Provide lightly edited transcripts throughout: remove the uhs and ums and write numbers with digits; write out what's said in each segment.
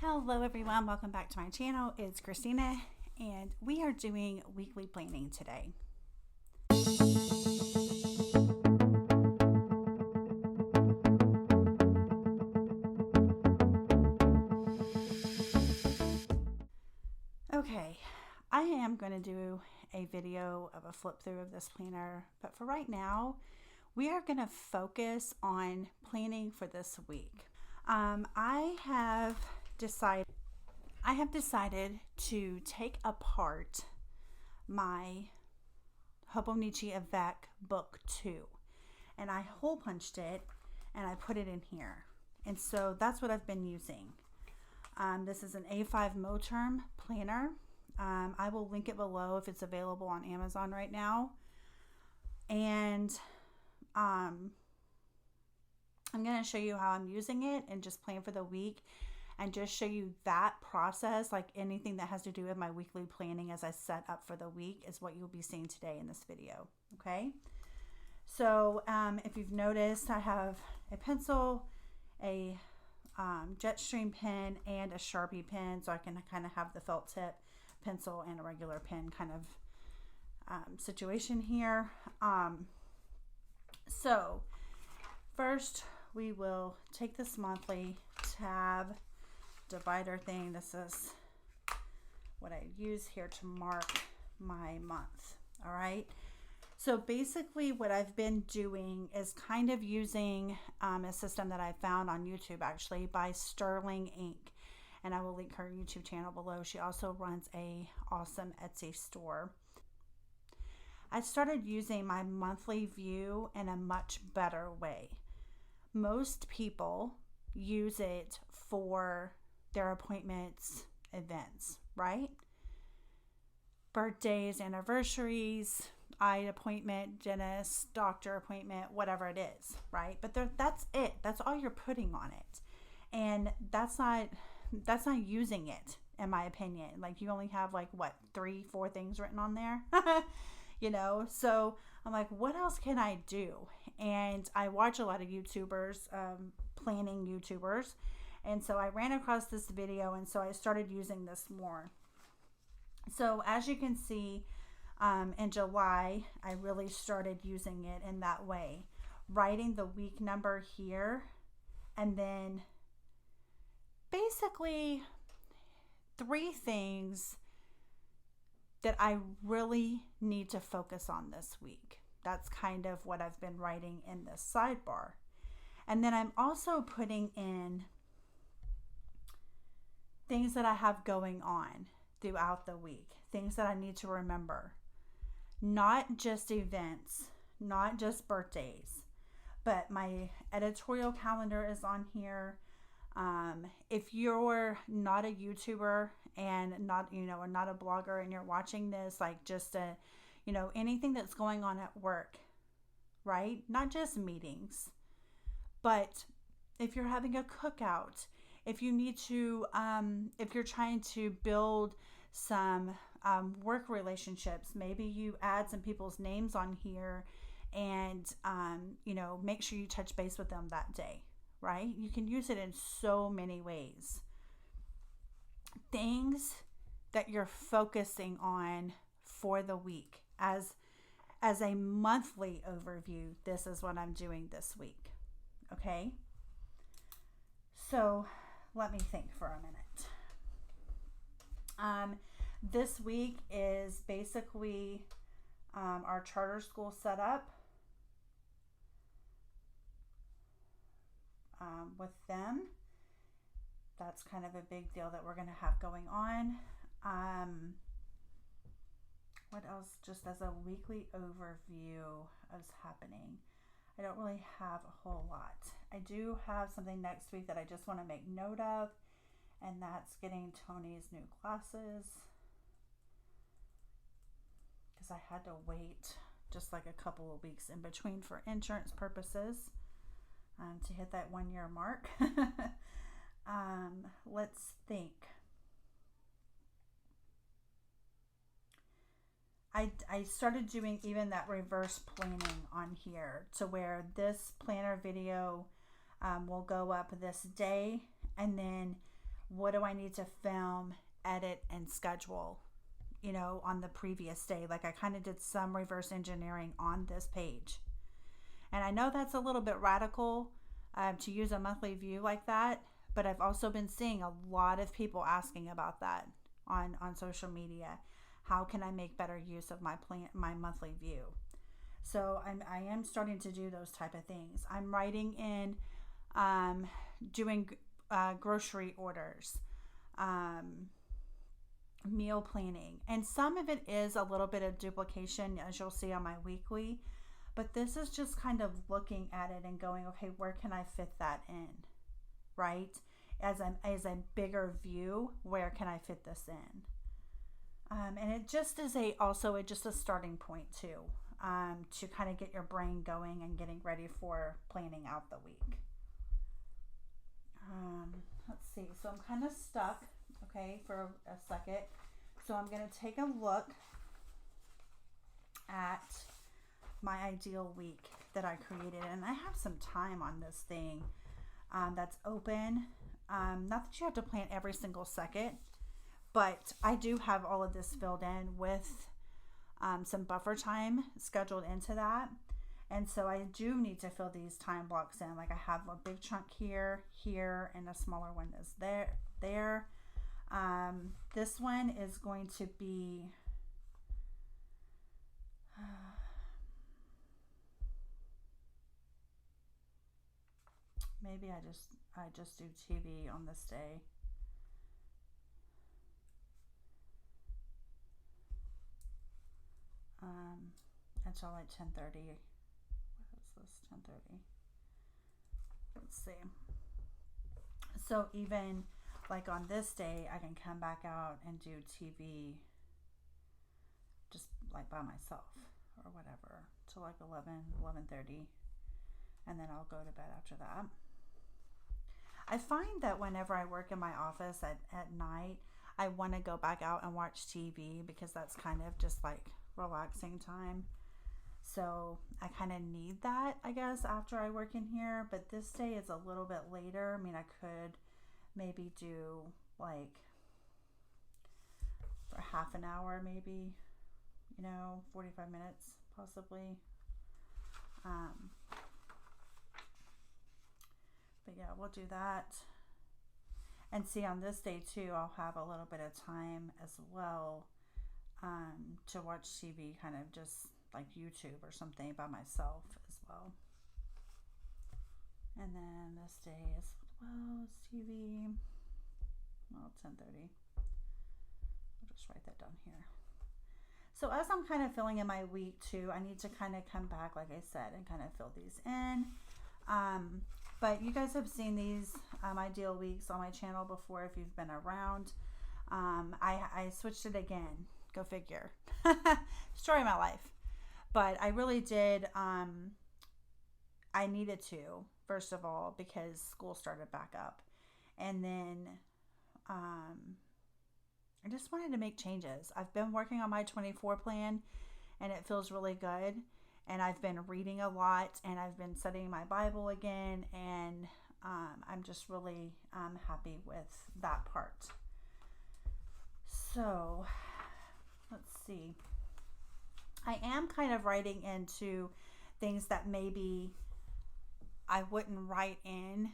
Hello everyone, welcome back to my channel. It's Christina and we are doing weekly planning today. Okay, I am going to do a video of a flip through of this planner, but for right now, we are going to focus on planning for this week. I have decided to take apart my Hobonichi Avec Book 2, and I hole punched it and I put it in here, and so that's what I've been using. This is an A5 Moterm planner. I will link it below if it's available on Amazon right now, and I'm going to show you how I'm using it and just plan for the week and just show you that process. Like anything that has to do with my weekly planning as I set up for the week is what you'll be seeing today in this video. Okay. So if you've noticed, I have a pencil, a Jetstream pen, and a Sharpie pen, so I can kind of have the felt tip pencil and a regular pen kind of situation here. So first we will take this monthly tab divider thing. This is what I use here to mark my month. All right. So basically what I've been doing is kind of using a system that I found on YouTube, actually, by Sterling Inc. And I will link her YouTube channel below. She also runs a awesome Etsy store. I started using my monthly view in a much better way. Most people use it for their appointments, events, right? Birthdays, anniversaries, eye appointment, dentist, doctor appointment, whatever it is, right? But that's it. That's all you're putting on it. And that's not using it, in my opinion. Like, you only have like what, 3-4 things written on there. You know, so I'm like, what else can I do? And I watch a lot of YouTubers, planning YouTubers. And so I ran across this video, and so I started using this more. So as you can see, in July, I really started using it in that way. Writing the week number here, and then basically 3 things that I really need to focus on this week. That's kind of what I've been writing in this sidebar. And then I'm also putting in things that I have going on throughout the week, things that I need to remember. Not just events, not just birthdays, but my editorial calendar is on here. If you're not a YouTuber and not, or not a blogger, and you're watching this, like just anything that's going on at work, right? Not just meetings, but if you're having a cookout, if you need to, if you're trying to build some work relationships, maybe you add some people's names on here and, make sure you touch base with them that day. Right? You can use it in so many ways. Things that you're focusing on for the week. As a monthly overview, this is what I'm doing this week. Okay? So let me think for a minute. This week is basically our charter school setup. With them, that's kind of a big deal that we're going to have going on. What else, just as a weekly overview of what's happening? I don't really have a whole lot. I do have something next week that I just want to make note of, and that's getting Tony's new glasses, because I had to wait just like a couple of weeks in between for insurance purposes. To hit that 1-year mark. Let's think. I started doing even that reverse planning on here, to where this planner video will go up this day, and then What do I need to film, edit, and schedule, on the previous day? Like I kind of did some reverse engineering on this page. And I know that's a little bit radical to use a monthly view like that, but I've also been seeing a lot of people asking about that on social media. How can I make better use of my monthly view? So I am starting to do those type of things. I'm writing in, doing grocery orders, meal planning, and some of it is a little bit of duplication, as you'll see on my weekly. But this is just kind of looking at it and going, okay, where can I fit that in, right? As a bigger view, where can I fit this in? And it just is just a starting point too, to kind of get your brain going and getting ready for planning out the week. Let's see. So I'm kind of stuck, okay, for a second. So I'm going to take a look at my ideal week that I created, and I have some time on this thing that's open. Not that you have to plan every single second, but I do have all of this filled in with some buffer time scheduled into that. And so I do need to fill these time blocks in. Like I have a big chunk here, and a smaller one is there. This one is going to be maybe I just do TV on this day. Until like 10:30. What is this? 10:30. Let's see. So even like on this day, I can come back out and do TV just like by myself or whatever till like 11:30, and then I'll go to bed after that. I find that whenever I work in my office at night, I want to go back out and watch TV because that's kind of just like relaxing time. So I kind of need that, I guess, after I work in here. But this day is a little bit later. I mean, I could maybe do like for half an hour, maybe, 45 minutes possibly. But yeah, we'll do that. And see, on this day too, I'll have a little bit of time as well to watch TV, kind of just like YouTube or something by myself as well. And then this day as well is TV. Well, 10:30. I'll just write that down here. So as I'm kind of filling in my week too, I need to kind of come back, like I said, and kind of fill these in. But you guys have seen these ideal weeks on my channel before if you've been around. I switched it again. Go figure. Story of my life. But I really did. I needed to, first of all, because school started back up. And then I just wanted to make changes. I've been working on my 24 plan, and it feels really good. And I've been reading a lot, and I've been studying my Bible again, and I'm just really happy with that part. So let's see. I am kind of writing into things that maybe I wouldn't write in,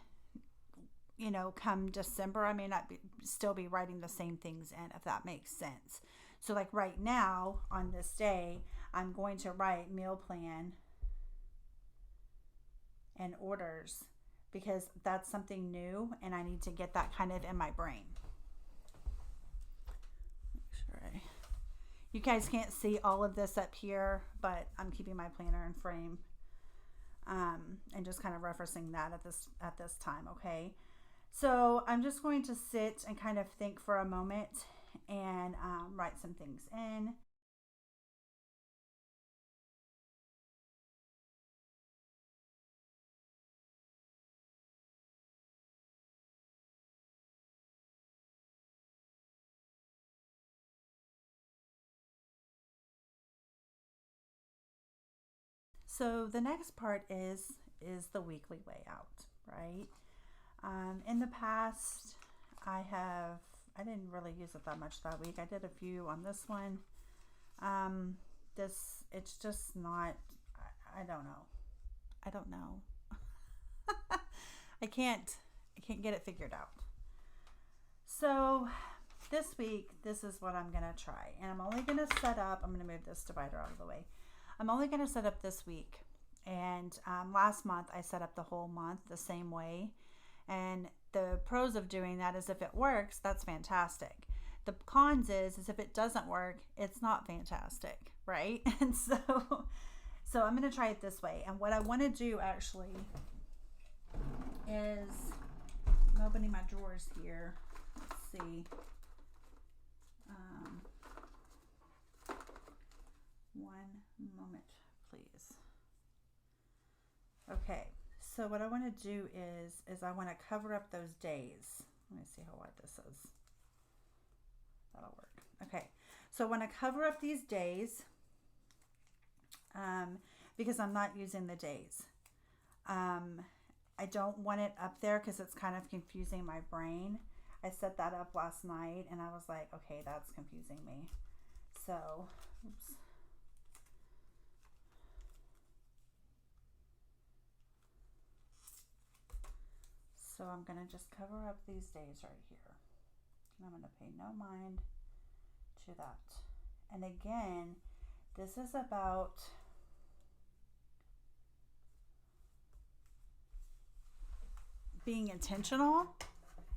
come December. I may not still be writing the same things in, if that makes sense. So like right now on this day, I'm going to write meal plan and orders because that's something new and I need to get that kind of in my brain. Make sure you guys can't see all of this up here, but I'm keeping my planner in frame and just kind of referencing that at this time, okay? So I'm just going to sit and kind of think for a moment and write some things in. So the next part is the weekly layout, right? In the past, I didn't really use it that much that week. I did a few on this one. It's just not, I don't know. I don't know. I can't get it figured out. So this week, this is what I'm going to try. And I'm only going to set up, I'm going to move this divider out of the way. I'm only going to set up this week. And last month, I set up the whole month the same way. And the pros of doing that is if it works, that's fantastic. The cons is if it doesn't work, it's not fantastic, right? And so I'm going to try it this way. And what I want to do actually is, I'm opening my drawers here. Let's see. One moment, please. Okay, so what I want to do is I want to cover up those days. Let me see how wide this is. That'll work. Okay, so I want to cover up these days because I'm not using the days. I don't want it up there because it's kind of confusing my brain. I set that up last night and I was like, okay, that's confusing me. So, oops. So I'm going to just cover up these days right here. And I'm going to pay no mind to that. And again, this is about being intentional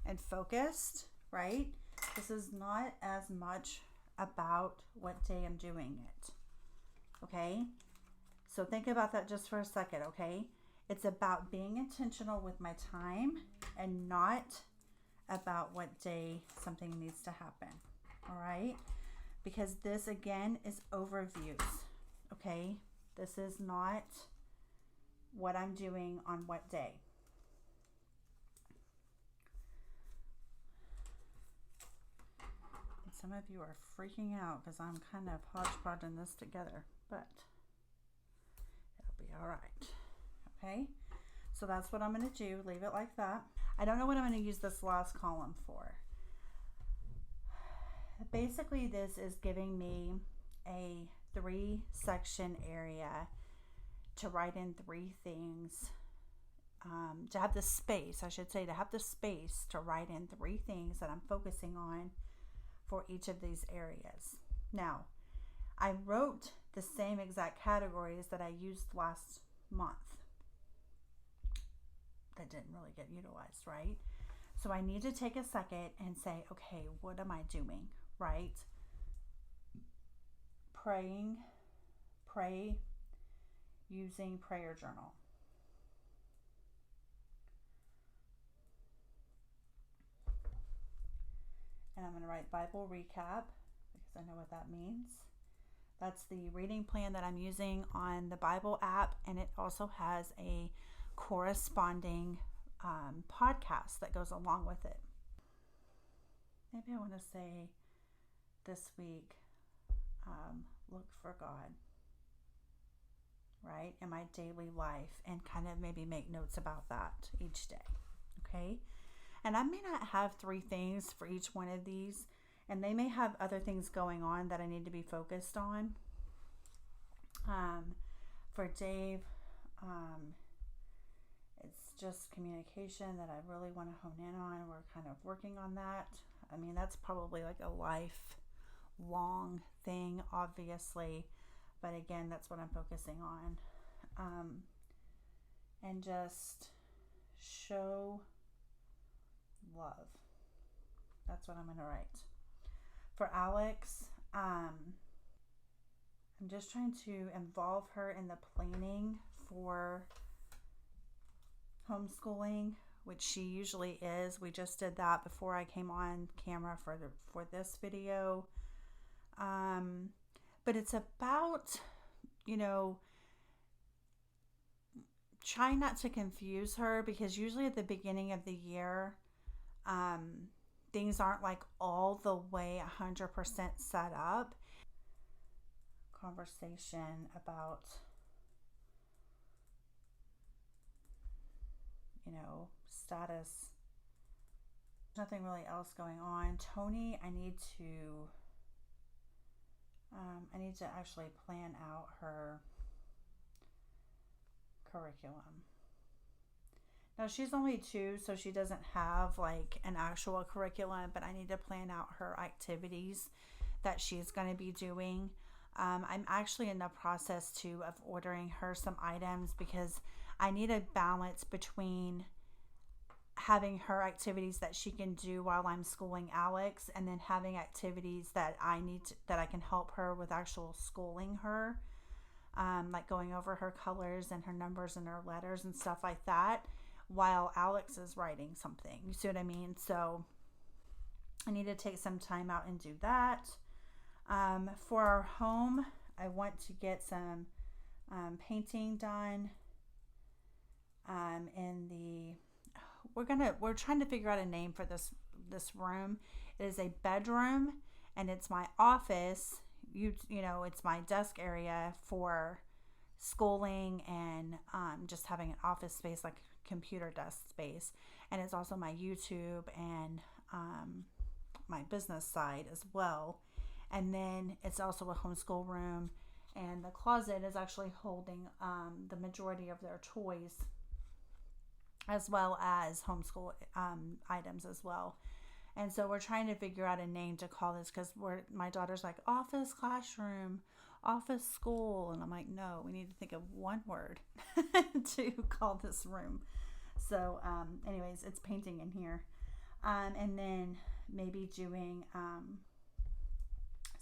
and focused, right? This is not as much about what day I'm doing it. Okay? So think about that just for a second, okay? It's about being intentional with my time and not about what day something needs to happen. All right? Because this again is overviews. Okay? This is not what I'm doing on what day. And some of you are freaking out because I'm kind of hodgepodging this together, but it'll be all right. Okay, so that's what I'm going to do. Leave it like that. I don't know what I'm going to use this last column for. Basically, this is giving me a 3-section area to write in 3 things. To have the space, I should say, to have the space to write in 3 things that I'm focusing on for each of these areas. Now, I wrote the same exact categories that I used last month. That didn't really get utilized, right? So I need to take a second and say, okay, what am I doing, right? Pray using prayer journal. And I'm going to write Bible recap because I know what that means. That's the reading plan that I'm using on the Bible app, and it also has a corresponding podcast that goes along with it. Maybe I want to say this week, look for God, right, in my daily life, and kind of maybe make notes about that each day, okay? And I may not have 3 things for each one of these, and they may have other things going on that I need to be focused on. For Dave, it's just communication that I really want to hone in on. We're kind of working on that. I mean, that's probably like a lifelong thing, obviously. But again, that's what I'm focusing on. And just show love. That's what I'm going to write. For Alex, I'm just trying to involve her in the planning for homeschooling, which she usually is. We just did that before I came on camera for this video. But it's about, trying not to confuse her, because usually at the beginning of the year, things aren't like all the way 100% set up. Conversation about, status nothing really else going on. Tony, I need to actually plan out her curriculum. Now she's only 2, so she doesn't have like an actual curriculum, but I need to plan out her activities that she's going to be doing. I'm actually in the process too of ordering her some items because I need a balance between having her activities that she can do while I'm schooling Alex, and then having activities that that I can help her with actual schooling her, like going over her colors and her numbers and her letters and stuff like that, while Alex is writing something. You see what I mean? So I need to take some time out and do that. For our home, I want to get some painting done. We're trying to figure out a name for this room. It is a bedroom, and it's my office. You know, it's my desk area for schooling and just having an office space, like a computer desk space. And it's also my YouTube and my business side as well. And then it's also a homeschool room, and the closet is actually holding the majority of their toys, as well as homeschool items as well. And so we're trying to figure out a name to call this, because my daughter's like, office classroom, office school, and I'm like, no, we need to think of one word to call this room. So anyways, it's painting in here, and then maybe doing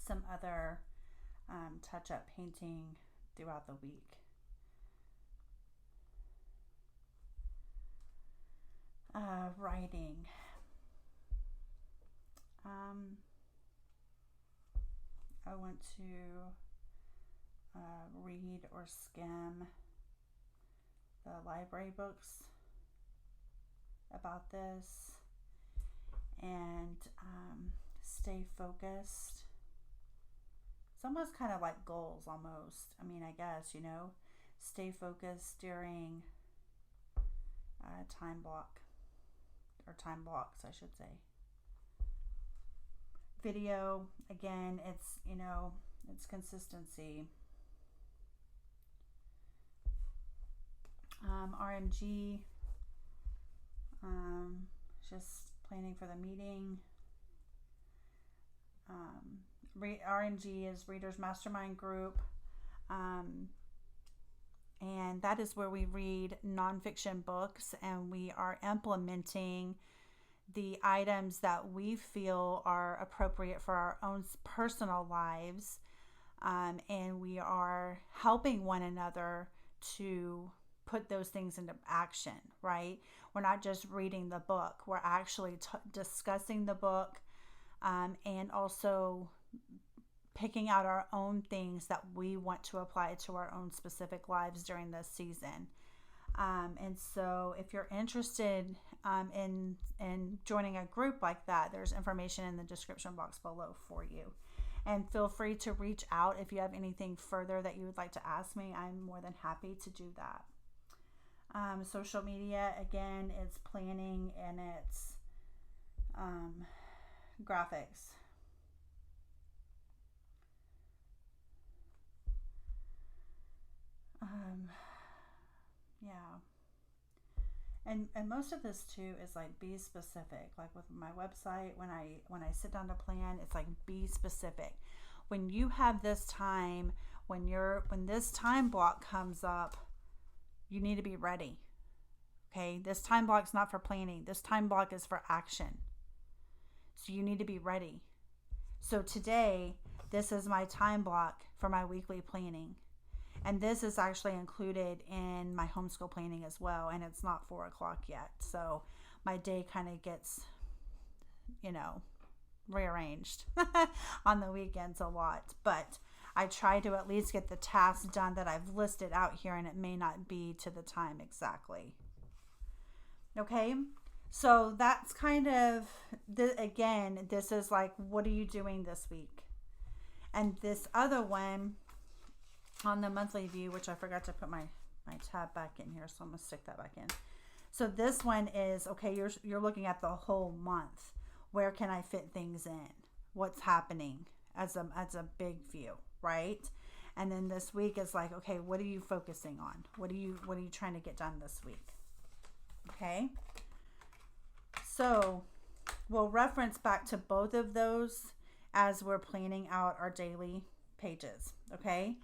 some other touch-up painting throughout the week. Writing. I want to read or skim the library books about this, and stay focused. It's almost kind of like goals, almost. I mean, I guess, stay focused during time blocks, I should say. Video, again, it's consistency. RMG, just planning for the meeting. RMG is Readers Mastermind Group, and that is where we read nonfiction books, and we are implementing the items that we feel are appropriate for our own personal lives, and we are helping one another to put those things into action, right? We're not just reading the book, we're actually discussing the book, and also picking out our own things that we want to apply to our own specific lives during this season. And so if you're interested in joining a group like that, there's information in the description box below for you. And feel free to reach out if you have anything further that you would like to ask me. I'm more than happy to do that. Social media, again, it's planning and it's graphics. Yeah. And most of this too is like, be specific. Like with my website, when I sit down to plan, it's like, be specific. When you have this time, when this time block comes up, you need to be ready. Okay? This time block's not for planning. This time block is for action. So you need to be ready. So today, this is my time block for my weekly planning. And this is actually included in my homeschool planning as well. And it's not 4:00 yet. So my day kind of gets, rearranged on the weekends a lot. But I try to at least get the tasks done that I've listed out here. And it may not be to the time exactly. Okay. So that's kind of, again, this is like, what are you doing this week? And this other one, on the monthly view, which I forgot to put my tab back in here, so I'm going to stick that back in. So this one is, okay, you're looking at the whole month. Where can I fit things in? What's happening as a big view, right? And then this week is like, okay, what are you focusing on? What are you trying to get done this week? Okay. So we'll reference back to both of those as we're planning out our daily pages. Okay.